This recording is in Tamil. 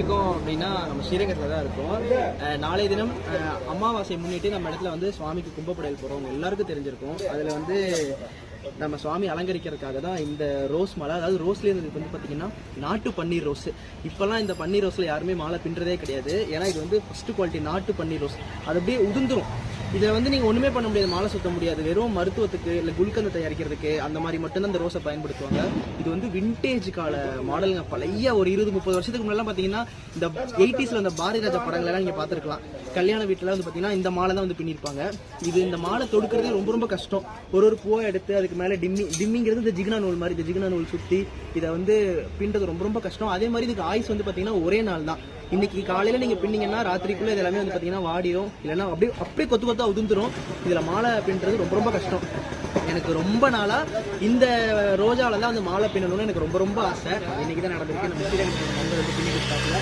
இருக்கோம் அப்படின்னா நம்ம ஸ்ரீரங்கத்தில் தான் இருக்கோம். நாளைய தினம் அமாவாசையை முன்னிட்டு நம்ம இடத்துல வந்து சுவாமிக்கு கும்பப்படையல் போகிறோம். எல்லாருக்கும் தெரிஞ்சிருக்கும். அதில் வந்து நம்ம சுவாமி அலங்கரிக்கிறதுக்காக தான் இந்த ரோஸ் மாலை, அதாவது ரோஸ்லேயே வந்து பார்த்தீங்கன்னா நாட்டு பன்னீர் ரோஸ். இப்போல்லாம் இந்த பன்னீர் ரோஸில் யாருமே மாலை பின்னுறதே கிடையாது. ஏன்னா இது வந்து ஃபஸ்ட்டு குவாலிட்டி நாட்டு பன்னீர் ரோஸ். அது அப்படியே உதிர்ந்துடும். இதில் வந்து நீங்கள் ஒன்றுமே பண்ண முடியாது, மாலை சுற்ற முடியாது. வெறும் மருத்துவத்துக்கு இல்லை குல்கந்து தயாரிக்கிறதுக்கு அந்த மாதிரி மட்டும்தான் இந்த ரோஸை பயன்படுத்துவாங்க. இது வந்து விண்டேஜ் கால மாடலுங்க. பழைய ஒரு 20-30 வருஷத்துக்கு முன்னெல்லாம் பார்த்தீங்கன்னா இந்த 80s அந்த பாரதி ராஜா படங்களெல்லாம் நீங்கள் பார்த்துருக்கலாம். கல்யாண வீட்டில் வந்து பார்த்தீங்கன்னா இந்த மாலை தான் வந்து பின்னிருப்பாங்க. இது இந்த மாலை தொடுக்கிறதே ரொம்ப ரொம்ப கஷ்டம். ஒரு பூவை எடுத்து அதுக்கு மேலே டிம்மிங்கிறது இந்த ஜிகினா நூல் மாதிரி, இந்த ஜிகினா நூல் சுற்றி இதை வந்து பின்றது ரொம்ப ரொம்ப கஷ்டம். அதே மாதிரி இதுக்கு ஆயுஸ் வந்து பார்த்தீங்கன்னா ஒரே நாள் தான். இன்னைக்கு காலையில் நீங்கள் பின்னீங்கன்னா ராத்திரிக்குள்ளே இது எல்லாமே வந்து பார்த்தீங்கன்னா வாடிடும், இல்லைன்னா அப்படியே கொத்து கொத்தா உதிர்ந்துடும். இதில் மாலை பின்னுறது ரொம்ப ரொம்ப கஷ்டம். எனக்கு ரொம்ப நாளாக இந்த ரோஜாவில் தான் வந்து மாலை பின்னணும்னு எனக்கு ரொம்ப ரொம்ப ஆசை. இன்னைக்கு தான் நடந்திருக்கு. நம்ம ஸ்ரீரங்கத்தில் வந்து பின்னி கொடுத்தாப்புல.